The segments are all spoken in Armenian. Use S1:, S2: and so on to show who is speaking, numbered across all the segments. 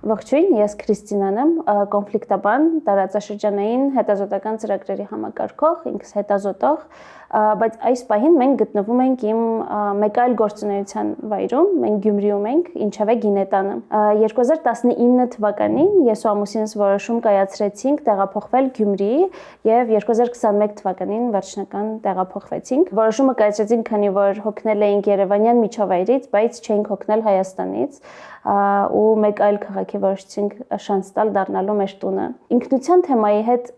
S1: Ողջույն, ես Քրիստինան եմ, կոնֆլիկտաբան, տարածաշրջանային հետազոտական ծրագրերի համակարգող, ինքս հետազոտող, բայց այս պահին մենք գտնվում ենք իմ մեկ այլ գործունեության վայրում, մենք Գյումրիում ենք, ինչևէ Գինետանը։ 2019 թվականին ես ու ամուսինս որոշում կայացրեցինք տեղափոխվել Գյումրի եւ 2021 թվականին վերջնական տեղափոխվեցինք։ Որոշումը կայացրեցինք, քանի որ հոգնել էինք Երևանյան միջավայրից, բայց չէինք հոգնել Հայաստանից ու մեկ այլ քաղաքի որոշեցինք շանս տալ դառնալու մեր տունը։ Ինքնության թեմայի հետ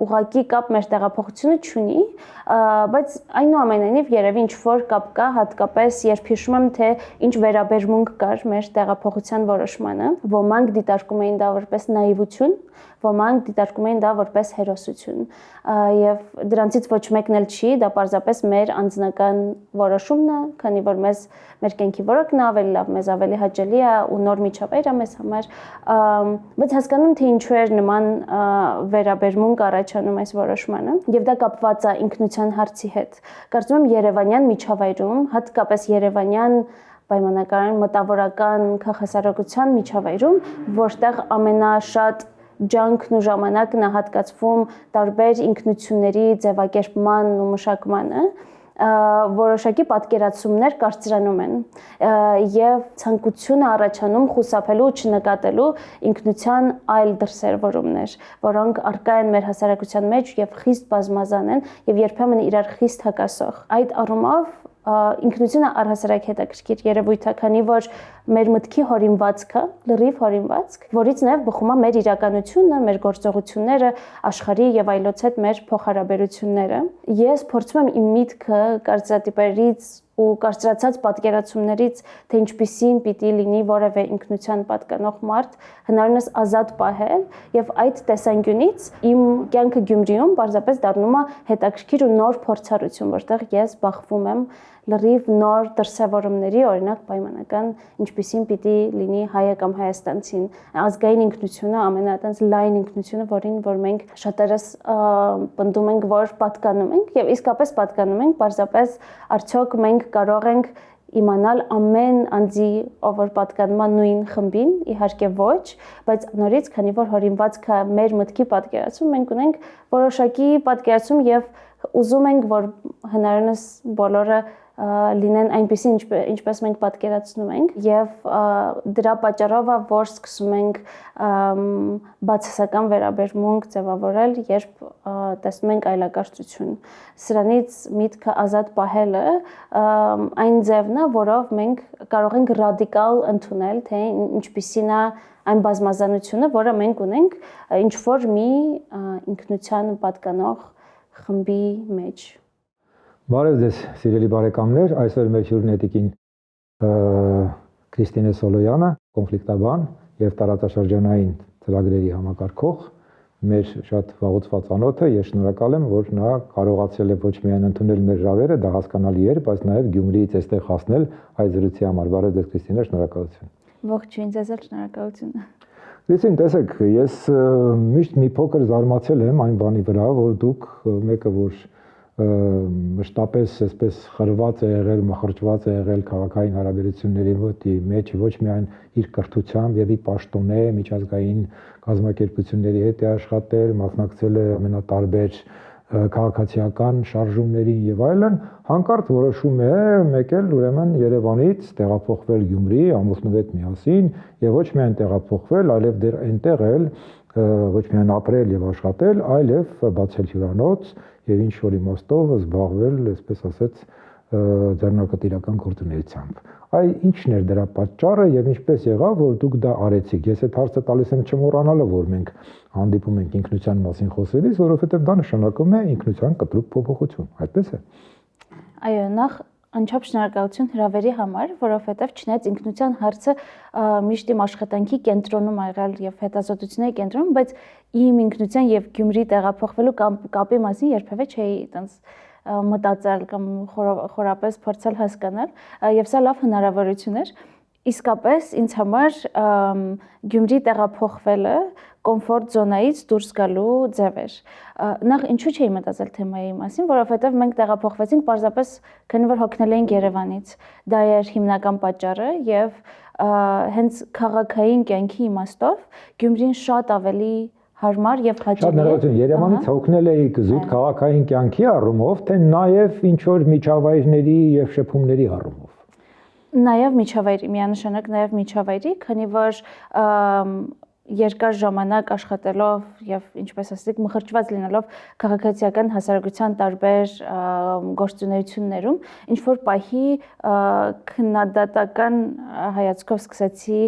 S1: ուղղակի կապ մեր տեղափոխությունը չունի, բայց այնուամենայնիվ երևի ինչ-որ կապ կա, հատկապես երբ հիշում եմ, թե ինչ վերաբերմունք կար մեր տեղափոխության որոշմանը։ Ոմանք դիտարկում էին դա որպես նայիվություն, ոմանք դիտարկում էին դա որպես հերոսություն, եւ դրանցից ոչ մեկն էլ չի, դա պարզապես մեր անձնական որոշումն է, քանի որ մեր կյանքի որակն ավելի լավ, մեզ ավելի հաճելի է ու նոր միջավայր է մեզ համար, բայց հասկանում թե ինչու էր նման վերաբերմունք առաջանում այս որոշմանը, եւ դա կապված է ինքնության հարցի հետ։ Կարծում եմ Երևանյան միջավայրում, հատկապես Երևանյան պայմանական մտավորական քաղաքասարակության միջավայրում, որտեղ ամենաշատ ջանքն ու ժամանակն է հատկացվում տարբեր ինքնությունների ձևակերպման ու մշակմանը, որոշակի պատկերացումներ կարծրանում են եւ ցանկությունը առաջանում խուսափելու ու չնկատելու ինքնության այլ դրսևորումներ, որոնք առկա են մեր հասարակության մեջ եւ խիստ բազմազան են եւ երբեմն իրար խիստ հակասող։ Այդ առումով ինքնությունը առհասարակ հետաքրքիր երևույթ է, քանի որ մեր մտքի հորինվածքը, լրիվ հորինվածք, որից նաև բխում է մեր իրականությունը, մեր գործողությունները, աշխարհի եւ այլոց հետ մեր փոխհարաբերությունները։ Ես փորձում եմ իմ միտքը կարծրատիպերից ու կարծրացած պատկերացումներից, թե ինչպիսին պիտի լինի որևէ ինքնության պատկանող մարդ, հնարինս ազատ պահել եւ այդ տեսանկյունից իմ կյանքը Գյումրիում պարզապես դառնում է հետաքրքիր ու նոր փորձառություն, որտեղ ես բախվում եմ լրիվ նոր դրսևորումների, օրինակ պայմանական ինչպիսին պիտի լինի հայը կամ հայաստանցին, ազգային ինքնությունը, ամենատենց լայն ինքնությունը, որ մենք շատերս պնդում ենք, որ պատկանում ենք եւ իսկապես պատկանում ենք, պարզապես արդյոք մենք կարող ենք իմանալ ամեն անձի, ով որ պատկանում է նույն խմբին, իհարկե ոչ, բայց նորից, քանի որ հորինվածքը մեր մտքի պատկերացում, մենք ունենք որոշակի պատկերացում եւ ուզում ենք, որ հնարինս բոլորը լինեն այնպիսին, ինչպես մենք պատկերացնում ենք, եւ դրա պատճառով է, որ սկսում ենք բացասական վերաբերմունք ձևավորել, երբ տեսնում ենք այլակարծություն։ Սրանից միտքը ազատ պահելը այն ձևն է, որով մենք կարող ենք ռադիկալ ընդունել, թե ինչպիսին է այն բազմազանությունը, որը մենք ունենք ինչ-որ մի ինքնության պատկանող խմբի մեջ։
S2: Բարև ձեզ, սիրելի բարեկամներ, այսօր մեր հյուրն է տիկին Քրիստինե Սոլոյանը, կոնֆլիկտաբան եւ տարածաշրջանային ծրագրերի համակարգող, մեր շատ վաղուց ծանոթը, ես շնորհակալ եմ, որ նա կարողացել է ոչ միայն ընդունել մեր հրավերը, դա հասկանալի էր, բայց նաեւ Գյումրիից այստեղ հասնել այս զրույցի համար։ Բարև ձեզ Քրիստինե, շնորհակալություն։
S1: Ողջույն, ձեզ էլ շնորհակալություն։
S2: Քրիստին, տեսեք, ես միշտ մի փոքր զարմացել եմ այն բանի վրա, որ դուք մեկը որ մշտապես այսպես խրված է եղել, մխրճված է եղել քաղաքային հարաբերությունների մեջ, ոչ միայն իր կրթությամբ եւ իր պաշտոնե միջազգային կազմակերպությունների հետ է աշխատել, մասնակցել է ամենատարբեր քաղաքացիական շարժումներին եւ այլն, հանկարծ որոշում է եկել ուրեմն Երևանից տեղափոխվել Գյումրի, ամուսնու հետ միասին եւ ոչ միայն տեղափոխվել, այլև դեռ այնտեղ էլ ոչ միայն ապրել եւ աշխատել, այլև բացել հյուրանոց եւ ինչ որ իմաստով զբաղվել, այսպես ասած, ձեռնարկատիրական գործունեությամբ։ Այ ինչն էր դրա պատճառը եւ ինչպես եղավ, որ դուք դա արեցիք։ Ես այդ հարցը տալիս եմ չմոռանալով, որ մենք հանդիպում ենք ինքնության մասին խոսելիս, որովհետեւ դա նշանակում է ինքնության կտրուկ փոփոխություն, այդպես է։
S1: Այո, նախ անչափ շնորհակալություն հրավերի համար, որովհետև չնայած ինքնության հարցը միշտ իմ աշխատանքի կենտրոնում ա եղել եւ հետազոտությունների կենտրոնում, բայց իմ ինքնության եւ Գյումրի տեղափոխվելու կապի մասին երբևէ չէի այտենց մտածել կամ խորապես փորձել հասկանալ, եւ սա լավ հնարավորություն էր։ Իսկապես ինձ համար Գյումրի տեղափոխվելը կոմֆորտ զոնայից դուրս գալու ձևեր։ Նախ ինչու չէի մտածել թեմայի մասին, որովհետև մենք տեղափոխվեցինք պարզապես քանի որ հոգնել էինք Երևանից։ Դա էր հիմնական պատճառը եւ հենց քաղաքային կյանքի իմաստով Գյումրին շատ ավելի հարմար եւ հաճելի է։
S2: Շատ ներողություն, Երևանից հոգնել էիք զուտ քաղաքային կյանքի առումով, թե նաեւ ինչ որ միջավայրների եւ շփումների առումով։
S1: Նաեւ միջավայրի, միանշանակ նաեւ միջավայրի, քանի որ երկար ժամանակ աշխատելով եւ ինչպես ասեցիք մխրճված լինելով քաղաքացիական հասարակության տարբեր գործունեություններում ինչ որ պահի քննադատական հայացքով սկսեցի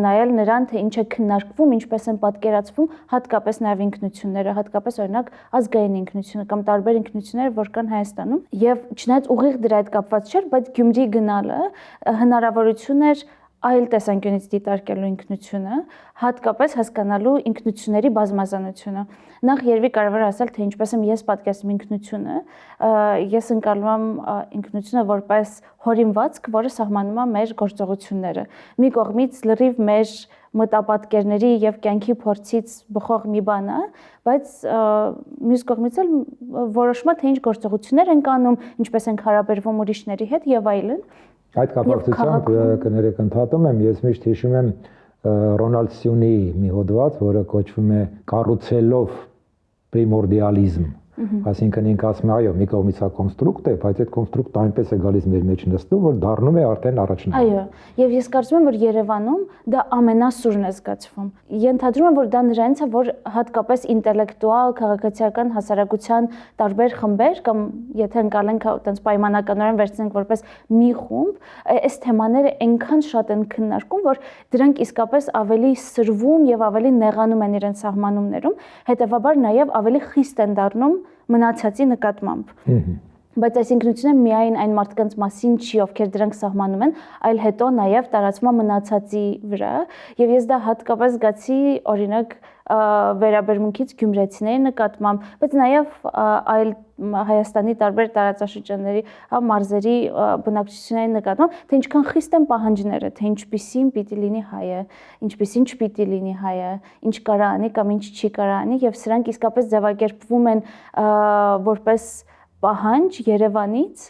S1: նայել նրան թե ինչ է քննարկվում, ինչպես են պատկերացվում հատկապես նաեւ ինքնությունները, հատկապես օրինակ ազգային ինքնությունը կամ տարբեր ինքնությունները, որ կան Հայաստանում եւ չնայած ուղիղ դրա հետ կապված չէր, բայց Գյումրի գնալը հնարավորություն էր այլ տեսանկյունից դիտարկելու ինքնությունը, հատկապես հասկանալու ինքնությունների բազմազանությունը։ Նախ երևի կարևոր է ասել, թե ինչպես եմ ես պատկերացնում ինքնությունը, ես ընկալում եմ ինքնությունը որպես հորինվածք, որը սահմանում է մեր գործողությունները։ Մի կողմից լրիվ մեր մտապատկերների եւ կյանքի փորձից բխող մի բան է, բայց մյուս կողմից էլ որոշում է թե ինչ գործողություններ ենք անում, ինչպես ենք հարաբերվում ուրիշների հետ եւ այլն։
S2: Այդ կապակցությամբ կներեք ընդհատում եմ, ես միշտ հիշում եմ Ռոնալդ Սյունի մի հոդված, որը կոչվում է կառուցելով պրիմորդիալիզմ, այսինքն ինքը ասում է, այո, մի կողմից է կոնստրուկտ է, բայց այդ կոնստրուկտը այնպես է գալիս մեր մեջ նստում, որ դառնում է արդեն առաջնային։
S1: Այո, եւ ես կարծում եմ, որ Երևանում դա ամենասուրն է զգացվում։ Ենթադրում եմ, որ դա նրանից է, որ հատկապես ինտելեկտուալ, քաղաքացիական հասարակության տարբեր խմբեր կամ եթե ընկալենք այտենց պայմանականորեն վերցնենք որպես մի խումբ, այս թեմաները այնքան շատ են քննարկում, որ դրանք իսկապես ավելի սրվում եւ ավելի նեղանում են իրենց սահմանումներում, հետեւաբար նաեւ ավելի խիստ են դառնում մնացածի նկատմամբ։ Բայց այս ինքնությունը միայն այն մարդկանց մասին չի, ովքեր դրանք սահմանում են, այլ հետո նաև տարածվում է մնացածի վրա, եւ ես դա հատկապես զգացի օրինակ վերաբերմունքից գյումրեցիների նկատմամբ, բայց նաև այլ Հայաստանի տարբեր տարածաշրջանների, մարզերի բնակչությունների նկատմամբ, թե ինչքան խիստ են պահանջները, թե ինչպիսին պիտի լինի հայը, ինչպիսին չպիտի լինի հայը, ինչ կարա անի կամ ինչ չի կարա անի, եւ սրանք իսկապես ձևակերպվում են որպես պահանջ Երևանից,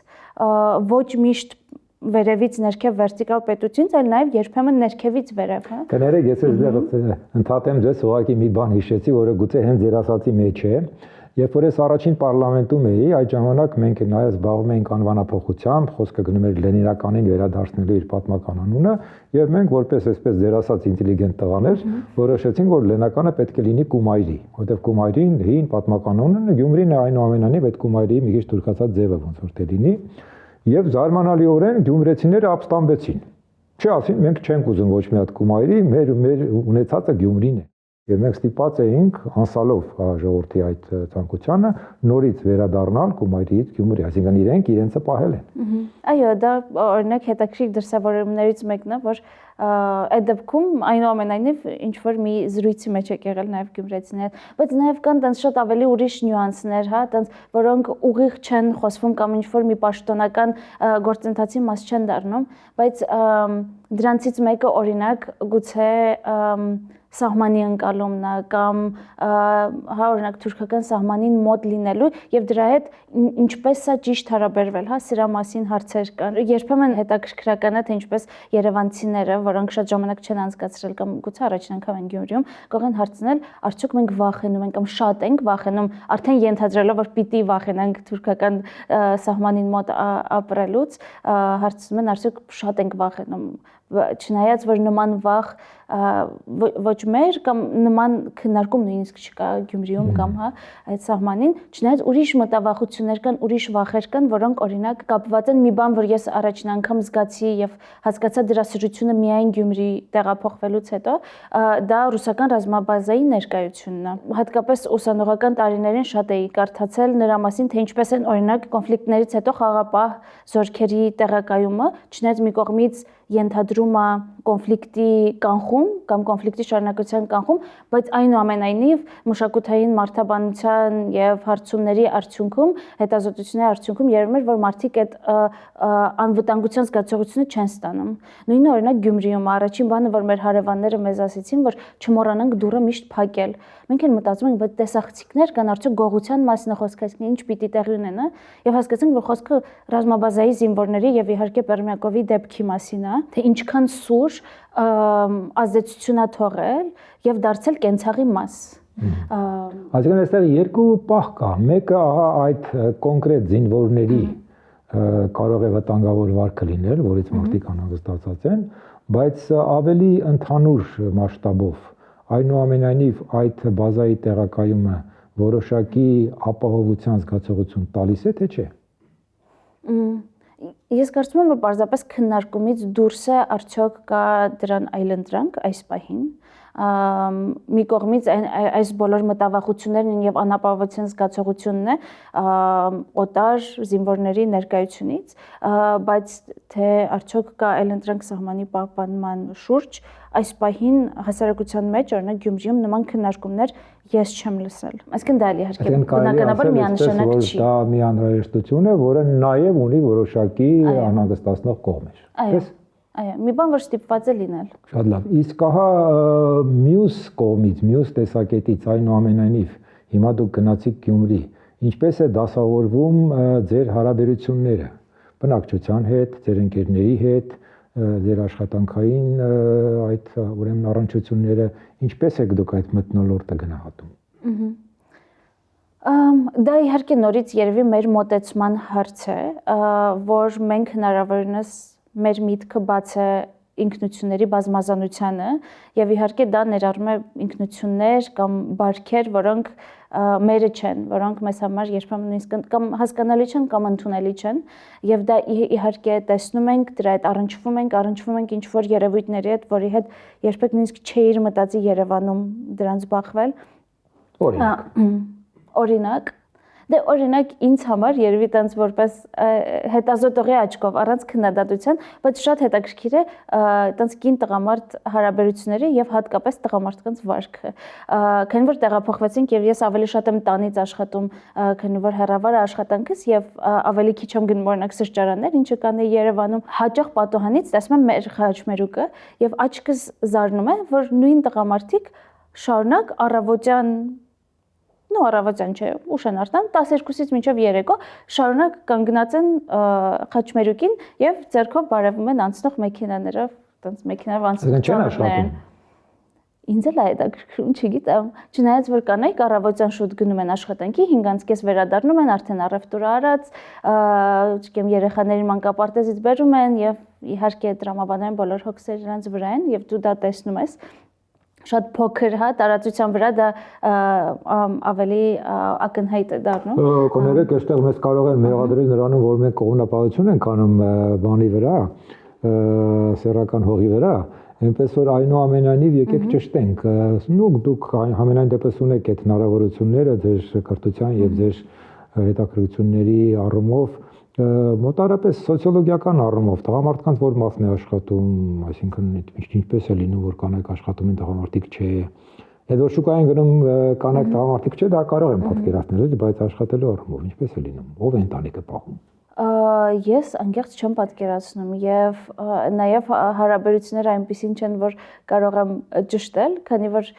S1: ոչ միշտ վերևից ներքև վերտիկալ պետությունից, այլ նաև երբեմն ներքևից վերև, հա։
S2: Կներեք, ես այստեղ ընդհատեմ ձեզ ուղղակի մի բան հիշեցի, որը գուցե հենց ձեր ասացի մեջ է։ Երբ որ ես առաջին պարլամենտում էի, այդ ժամանակ մենք նաև զբաղվում էինք անվանափոխությամբ, խոսքը գնում էր Լենինականին վերադարձնելու իր պատմական անունը, եւ մենք որպես այսպես ձեր ասած ինտելիգենտ տղաներ որոշեցինք, որ Լենինականը պետք է լինի Կումայրի, որտեղ Կումայրին հին պատմական անունը Գյումրին է այնուամենայնիվ այդ Կումայրի մի քիչ թուրքացած ձևը ոնց որ թե լինի, եւ զարմանալիորեն գյումրեցիները ապստամբեցին։ Չի ասին, մենք չենք ուզում ոչ մի հատ Կումայրի, մեր ունեցածը Գյումրին է։ Եվ մենք ստիպված էինք անսալով ժողովրդի այդ ցանկությանը նորից վերադառնալ Կումայրիից Գյումրի, այսինքն իրենցը պահել են։
S1: Այո, դա օրինակ հետաքրքիր դրսևորումներից մեկն է, որ այդ դեպքում այնուամենայնիվ ինչ որ մի զրույցի մեջ եք եղել նաև գյումրեցիներ, բայց նաև կան տենց շատ ավելի ուրիշ նյուանսներ, հա, տենց որոնք ուղիղ չեն խոսվում կամ ինչ որ մի պաշտոնական գործընթացի մաս չեն դառնում, բայց դրանցից մեկը օրինակ գուցե սահմանի ընկալումն է կամ հա օրինակ թուրքական սահմանին մոտ լինելու եւ դրա հետ ինչպես է ճիշտ հարաբերվել, հա, սրա մասին հարցեր կան։ Երբեմն հետաքրքրական է թե ինչպես երևանցիները, որոնք շատ ժամանակ չեն անցկացրել կամ գուցե առաջին անգամ են Գյումրիում, կարող են հարցնել, արդյոք մենք վախենում ենք կամ շատ ենք վախենում, արդեն ենթադրելով որ պիտի վախենանք թուրքական սահմանին մոտ ապրելուց, հարցնում են արդյոք շատ ենք վախենում, չնայած որ նման վախ ոչ մեր կամ նման քննարկում նույնիսկ չկա Գյումրիում կամ հա այդ սահմանին, չնայած ուրիշ մտավախություններ կան, ուրիշ վախեր կան, որոնք օրինակ կապված են մի բան, որ ես առաջին անգամ զգացի եւ հասկացա դրա սրությունը միայն Գյումրի տեղափոխվելուց հետո, դա ռուսական ռազմաբազայի ներկայությունն է։ Հատկապես ուսանողական տարիներին շատ էի կարդացել նրա մասին, թե ինչպես են օրինակ կոնֆլիկտներից հետո խաղապահ զորքերի տեղակայումը, չնայած մի կողմից ենթադրում է կոնֆլիկտի կանխում կամ կոնֆլիկտի շարունակության կանխում, բայց այնուամենայնիվ մշակութային մարդաբանության եւ հարցումների արդյունքում, հետազոտությունների արդյունքում երևում էր, որ մարդիկ այդ անվտանգության զգացողությունը չեն ստանում։ Նույնը օրինակ Գյումրիում առաջին բանը, որ մեր հարևանները մեզ ասեցին, որ չմոռանանք դուռը միշտ փակել։ Մենք էլ մտածում ենք, բայց տեսախցիկներ կան, արդյոք գողության մասին է խոսքը, այսինքն ինչ պիտի տեղի ունենա, եւ հասկացանք, որ խոսքը ռազմաբազայի զինվորների եւ իհարկե Պերմյակովի դեպքի մասին է, թե ինչքան սուր ազդեցություն է թողել եւ դարձել կենցաղի մաս։
S2: Այսինքն այստեղ երկու պահ կա։ Մեկը ահա այդ կոնկրետ զինվորների կարող է վտանգավոր վարքը լինել, որից մարդիկ անհանգստացած են, բայց ավելի ընդհանուր մասշտաբով այնուամենայնիվ այդ բազայի տեղակայումը որոշակի ապահովության զգացողություն տալիս է, թե չէ։
S1: Ես կարծում եմ, որ պարզապես քննարկումից դուրս է արդյոք կա դրան այլընտրանք այս պահին։ Մի կողմից այս բոլոր մտավախություններն են եւ անապահովության զգացողությունն է օտար զինվորների ներկայությունից, բայց թե արդյոք կա այլընտրանք սահմանի պահպանման շուրջ, այս պահին հասարակության մեջ օրինակ Գյումրիում նման քննարկումներ ես չեմ լսել։ Այսինքն դա իհարկե բնականաբար միանշանակ չի։
S2: Դա մի անհրաժեշտություն է, որը նաեւ ունի որոշակի անհանգստացնող կողմեր։
S1: Այո, մի բան որ ստիպված է լինել։
S2: Շատ լավ։ Իսկ ահա մյուս կողմից, մյուս տեսակետից այնուամենայնիվ հիմա դուք գնացիք Գյումրի, ինչպես է դասավորվում ձեր հարաբերությունները բնակչության հետ, ձեր ընկերների հետ, ձեր աշխատանքային այդ ուրեմն առնչությունները, ինչպես եք դուք այդ մթնոլորտը գնահատում։
S1: Դա իհարկե նորից երևի մեր մոտեցման հարց է, որ մենք հնարավորինս մեր միտքը բաց է ինքնությունների բազմազանությանը եւ իհարկե դա ներառում է ինքնություններ կամ բարքեր, որոնք մերը չեն, որոնք մեզ համար երբեմն նույնիսկ կամ հասկանալի չեն կամ ընդունելի չեն եւ դա իհարկե տեսնում ենք, դրա հետ առնչվում ենք ինչ որ երևույթների հետ, որի հետ երբեք նույնիսկ չէիր մտածի Երևանում դրանց բախվել։ Օրինակ Դե օրինակ ինձ համար երևի տենց որպես հետազոտողի աչքով առանց քննադատության, բայց շատ հետաքրքիր է տենց կին տղամարդ հարաբերությունները եւ հատկապես տղամարդկանց վարքը։ Քանի որ տեղափոխվեցինք եւ ես ավելի շատ եմ տանից աշխատում, քանի որ հեռավար աշխատանքս եւ ավելի քիչ եմ գնում օրինակ սրճարաններ, ինչը կան Երևանում, հաճախ պատոհանից տեսնում եմ մեր խաչմերուկը եւ աչքս զարնում է, որ նույն տղամարդիկ շարունակ առավոտյան առավոտյան չէ, ուշ են արտան 12-ից մինչև երեկո շարունակ կանգնած են խաչմերուկին եւ ձեռքով բարևում են անցնող մեքենաներով, տենց մեքենայով անցնող։ Ինձ էլ է հետաքրքրում, չգիտեմ, չնայած որ կանայք առավոտյան շուտ գնում են աշխատանքի, 5-ից վերադառնում են, արդեն առևտուրը արած, չգիտեմ, երեխաներին մանկապարտեզից բերում են եւ իհարկե տրամաբանային բոլոր հոգսերը նրանց վրա են եւ դու դա տեսնում ես։ Շատ փոքր տարածության վրա դա ավելի ակնհայտ է դառնում։
S2: Կներեք, այստեղ մեզ կարող են մեղադրել նրանում, որ մենք կողմնապահություն ենք անում բանի վրա, սեռական հողի վրա, այնպես որ այնուամենայնիվ եկեք ճշտենք։ Դուք համենայն դեպս ունեք այդ հնարավորությունները ձեր կրթության եւ ձեր հետաքրքրությունների առումով, մոտարապես սոցիոլոգիական առումով տղամարդկանց որ մասն է աշխատում, այսինքն ինչպես է լինում, որ կանայք աշխատում են, տղամարդիկ չէ։ Այդ որ շուկային գնում կանայք տղամարդիկ չէ, դա կարող եմ պատկերացնել, բայց աշխատելու առումով ինչպես է լինում, ով է ընտանիքը պահում։
S1: Ես անկեղծ չեմ պատկերացնում եւ նաեւ հարաբերությունները այնպեսին չեն, որ կարող եմ ճշտել, քանի որ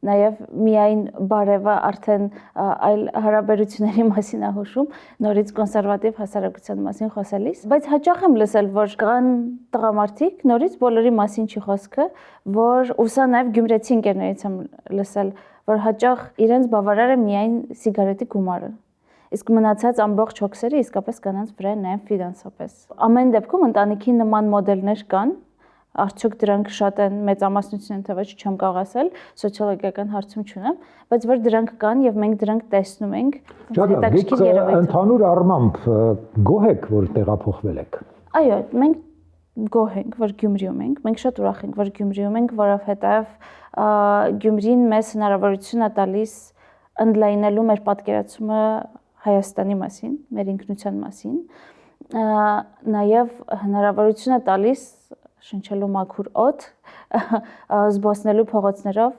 S1: Նաև միայն բարևը արդեն այլ հարաբերությունների մասին է հուշում, նորից կոնսերվատիվ հասարակության մասին խոսելիս, բայց հաճախ եմ լսել, որ կան տղամարդիկ, նորից բոլորի մասին չի խոսքը, որ ուսա նաև գյումրեցի ընկերներից եմ լսել, որ հաճախ իրենց բավարար է միայն սիգարետի գումարը։ Իսկ մնացած ամբողջ հոգսերը իսկապես կանանց վրա են նաև ֆինանսապես։ Ամեն դեպքում ընտանիքի նման մոդելներ կան, արդյոք դրանք շատ են մեծամասնություն են, թե ոչ չեմ կարող ասել, սոցիոլոգիական հարցում չունեմ, բայց որ դրանք կան եւ մենք դրանք տեսնում ենք։
S2: Դուք ընդհանուր առմամբ գոհ եք, որ տեղափոխվել եք։
S1: Այո, մենք գոհ ենք, որ Գյումրիում ենք, մենք շատ ուրախ ենք, որ Գյումրիում ենք, որովհետեւ Գյումրին մեզ հնարավորություն է տալիս ընդլայնելու մեր պատկերացումը Հայաստանի մասին, մեր ինքնության մասին։ նաև հնարավորություն է տալիս շնչելու մաքուր օդ, զբոսնելու փողոցներով,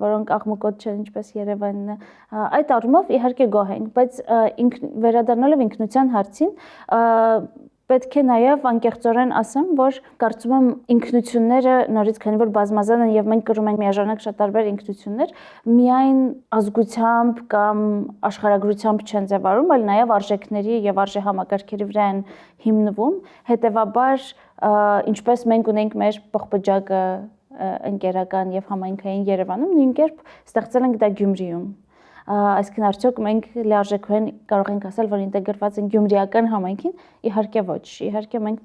S1: որոնք աղմուկոտ չեն ինչպես Երևանն է։ Այդ առումով իհարկե գոհ ենք, բայց վերադառնալով ինքնության հարցին, պետք է նաև անկեղծորեն ասեմ, որ կարծում եմ ինքնությունները նորից քանի որ բազմազան են եւ մենք կրում ենք միաժամանակ շատ տարբեր ինքնություններ, միայն ազգությամբ կամ աշխարհագրությամբ չեն ձևավորում, այլ նաև արժեքների եւ արժե համակարգերի վրա են հիմնվում, հետեւաբար ինչպես մենք ունենք մեր պղպջակը ընկերական եւ համայնքային Երևանում, նույն կերպ ստեղծել ենք դա Գյումրիում։ Այսինքն արդյոք մենք լիարժեքորեն կարող ենք ասել, որ ինտեգրված են գյումրիական համայնքին, իհարկե ոչ, իհարկե մենք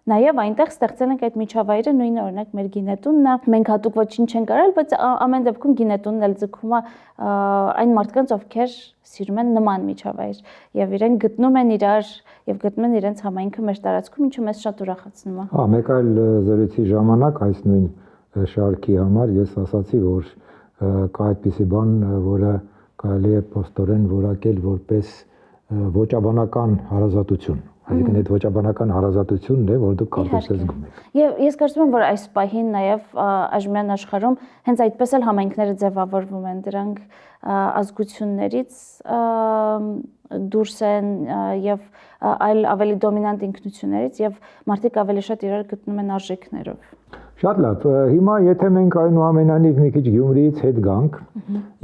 S1: նաև այնտեղ ստեղծել ենք այդ միջավայրը, նույնը օրինակ մեր գինետունն է, մենք հատուկ ոչինչ չենք արել, բայց ամեն դեպքում գինետունն էլ ձգում է այն մարդկանց, ովքեր սիրում են նման միջավայր եւ իրենք գտնում են իրար եւ գտնում են իրենց համայնքը մեր տարածքում, ինչը մեզ շատ ուրախացնում է։
S2: Հա, մեկ այլ զրույցի ժամանակ այս նույն շարքի համար ես ասացի, որ կա այդպիսի բան, որը կարելի է փոստորեն որակել որպես ոճաբանական հարազատություն։ Այսինքն այդ ոճաբանական հարազատությունն է, որ դուք կարծես զգում եք։
S1: Եվ ես կարծում եմ, որ այս պահին նաև այժմյան աշխարհում հենց այդպես էլ համայնքները ձևավորվում են, դրանք ազգություններից դուրս են եւ այլ ավելի դոմինանտ ինքնություններից եւ մարդիկ ավելի շատ իրար գտնում են արժեքներով։
S2: Շատ լավ։ Հիմա եթե մենք այնուամենայնիվ մի քիչ Գյումրիից հետ գանք,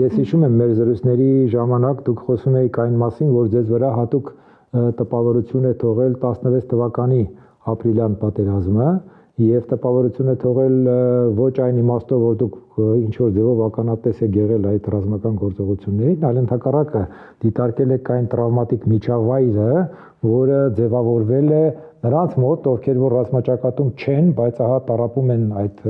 S2: ես հիշում եմ մեր զրույցների ժամանակ դուք խոսում եք այն մասին, որ ձեզ վրա հատուկ տպավորություն է թողել 16 թվականի ապրիլյան պատերազմը եւ տպավորություն է թողել ոչ այն իմաստով, որ դուք ինչ որ ձևով ականատես եք եղել այդ ռազմական գործողություններին, այլ ընդհակառակը դիտարկել եք այն տրավմատիկ միջավայրը, որը ձևավորվել է նրանց մոտ, ովքեր որ ռազմաճակատում չեն, բայց ահա տարապում են այդ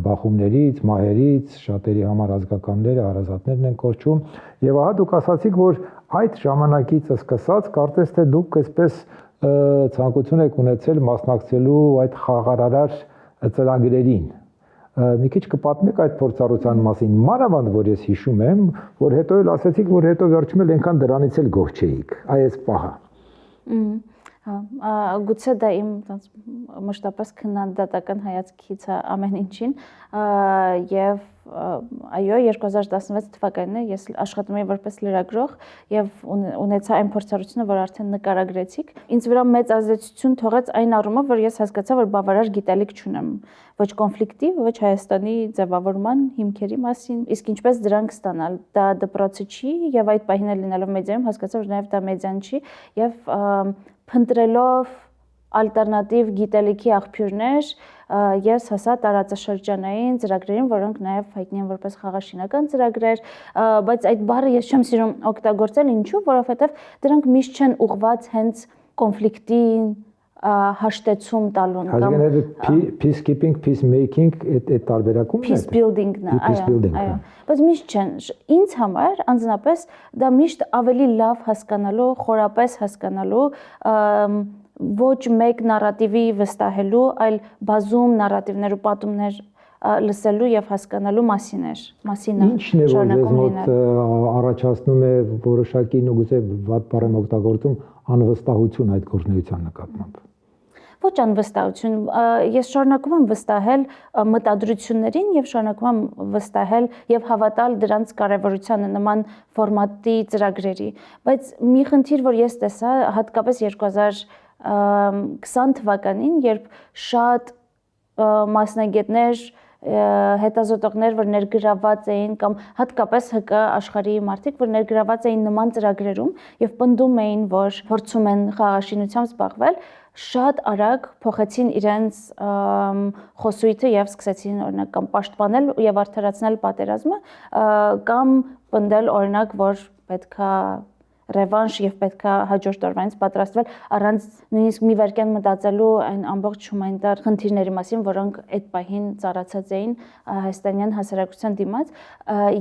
S2: բախումներից, մահերից, շատերի համար ազգականները, հարազատներն են կորչում, եւ ահա դուք ասացիք, որ այդ ժամանակից սկսած կարծես թե դուք այսպես ցանկություն եք ունեցել մասնակցելու այդ խաղարարար ծրագրերին։ Մի քիչ կպատմեք այդ փորձառության մասին, մանավանդ որ ես հիշում եմ, որ հետո էլ ասացիք, որ հետո վերջում էլ այնքան դրանից էլ գոհ չէիք, այս պահը։
S1: Գուցե դա իմ մշտապես քննադատական հայացքից է ամեն ինչին եւ այո 2016 թվականին ես աշխատում եմ որպես լրագրող եւ ունեցա այն փորձառությունը, որ արդեն նկարագրեցիք, ինձ վրա մեծ ազդեցություն թողեց այն առումով, որ ես հասկացա, որ բավարար գիտելիք չունեմ ոչ կոնֆլիկտի, ոչ Հայաստանի ձևավորման հիմքերի մասին, իսկ ինչպես դրանք ստանալ, դա դպրոցը չի եւ այդ պահին լինելով մեդիայում հասկացա, որ նաեւ դա մեդիան չի եւ փնտրելով ալտերնատիվ գիտելիքի աղբյուրներ ես հասա տարածաշրջանային ծրագրերին, որոնք նաև հայտնի են որպես խաղաշինական ծրագրեր, բայց այդ բառը ես չեմ սիրում օգտագործել, ինչու, որովհետև դրանք միշտ չեն ուղղված հենց կոնֆլիկտին հաշտեցում տալուն
S2: կամ peacekeeping, peacemaking այդ տարբերակումն է։
S1: Peace building-ն է, այո, բայց միշտ չեն։ Ինձ համար անձնապես դա միշտ ավելի լավ հասկանալու, խորապես հասկանալու ոչ մեկ նարատիվի վստահելու, այլ բազում նարատիվներ ու պատումներ լսելու եւ հասկանալու մասին է։
S2: Ինչն է, որ ձեզ մոտ առաջացնում է որոշակի գուցե վատ բառ եմ օգտագործում անվստահություն այդ գործունեության նկատմամբ։
S1: Ոչ անվստահություն, ես շարունակում եմ վստահել մտադրություններին եւ շարունակում եմ վստահել եւ հավատալ դրանց կարեւորությանը նման ֆորմատի ծրագրերի, բայց մի խնդիր, որ ես տեսա հատկապես 2020 թվականին, երբ շատ մասնագետներ, հետազոտողներ, որ ներգրաված էին կամ հատկապես ՀԿ աշխարհի մարդիկ, որ ներգրաված էին նման ծրագրերում եւ պնդում էին, որ փորձում են խաղաշինությամբ զբաղվել, շատ արագ փոխեցին իրենց խոսույթը եւ սկսեցին օրինակ կամ պաշտպանել եւ արդարացնել պատերազմը կամ պնդել օրինակ, որ պետքա ռևանշ եւ պետքա հաջորդ օրվանից պատրաստվել առանց նույնիսկ մի վայրկյան մտածելու այն ամբողջ հումանիտար խնդիրների մասին, որոնք այդ պահին ծառացած էին հայաստանյան հասարակության դիմաց,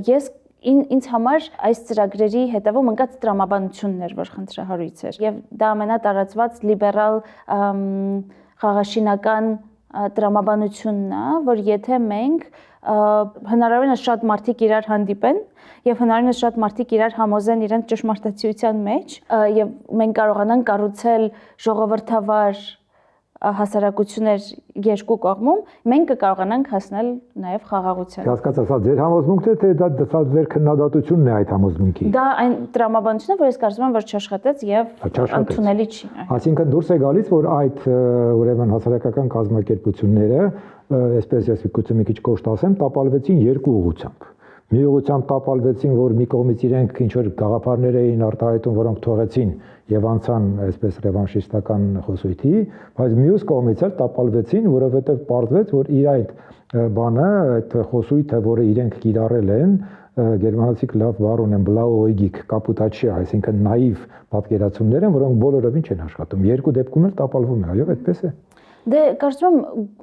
S1: ես ինձ համար այս ծրագրերի հետևում ընկած տրամաբանությունն էր, որ խնդրահարույց էր եւ դա ամենատարածված լիբերալ խաղաշինական տրամաբանությունն է, որ եթե մենք հնարավորինս շատ մարդիկ իրար հանդիպեն եւ հնարավորինս շատ մարդիկ իրար համոզեն իրենց ճշմարտացիության մեջ եւ մենք կարողանանք կառուցել ժողովրդավար հասարակություններ երկու կողմում, մենք կկարողանանք հասնել նաև խաղաղության։
S2: Հասկացա, սա ձեր համոզմունքն է, թե դա ձեր քննադատությունն է այդ համոզմունքի։
S1: Դա այն տրամաբանությունն է, որ ես կարծում եմ, որ չաշխատեց եւ ընդունելի չի։
S2: Այսինքն դուրս է գալիս, որ այդ ուրեմն հասարակական կազմակերպությունները, այսպես ես մի քիչ կոշտ ասեմ, տապալվեցին երկու ուղղությամբ։ Մի ուղղությամբ տապալվեցին, որ մի կողմից իրենք ինչ որ գաղափարներ էին արտահայտում, որոնք թողեցին եւ անցան այսպես ռևանշիստական խոսույթի, բայց մյուս կողմից էլ տապալվեցին, որովհետեւ պարզվեց, որ իր այդ բանը, այդ խոսույթը, որը իրենք կիրառել են, գերմանացիք լավ բառ ունեն բլաուօյգիկ կապուտաչի, այսինքն նաիվ պատկերացումներ են, որոնք բոլորովին չեն աշխատում։ Երկու դեպքում էլ տապալվում է, այո, այդպես է։
S1: Դե կարծում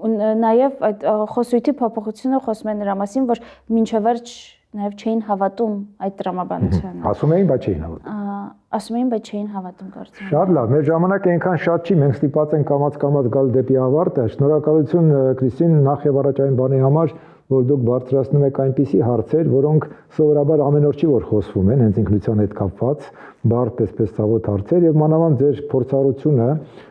S1: եմ նաև այդ խոսույթի փոփոխությունը խոսում է նրա մասին, որ մինչև վերջ նաև չէին հավատում այդ տրամաբանությանը։
S2: Ասում էին, բայց չէին հավատում։
S1: Ասում էին, բայց չէին հավատում կարծում եմ։
S2: Շատ լավ, մեր ժամանակը այնքան շատ չի, մենք ստիպված ենք կամաց գալ դեպի ավարտը։ Շնորհակալություն Կրիստին նախ եւ առաջ այն բանի համար, որ դուք բարձրացնում եք այնպիսի հարցեր, որոնք սովորաբար ամեն օր չի որ խոսվում են, հենց ինքնության հետ կապված, բարդ այսպես ցավոտ հարցեր եւ մանավանդ ձեր փորձառությունը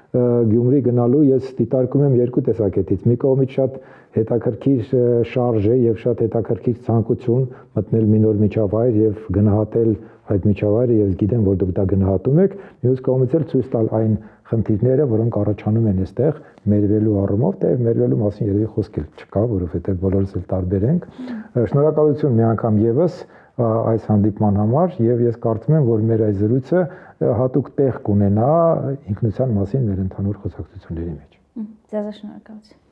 S2: Գյումրի գնալու ես դիտարկում եմ երկու տեսակետից։ Մի կողմից շատ հետաքրքիր շարժ է եւ շատ հետաքրքիր ցանկություն մտնել մի նոր միջավայր եւ գնահատել այդ միջավայրը եւ գիտեմ, որ դուք դա գնահատում եք։ Մյուս կողմից էլ ցույց տալ այն խնդիրները, որոնք առաջանում են այստեղ մերվելու առումով, թե մերվելու մասին երևի խոսք էլ չկա, որովհետեւ բոլորս էլ տարբեր ենք։ Շնորհակալություն մի անգամ եւս այս հանդիպման համար եւ ես կարծում եմ, որ մեր այս զրույցը հատուկ տեղ կունենա ինքնության մասին մեր ընդհանուր խոսակցությունների մեջ։
S1: Ձեզ շնորհակալություն։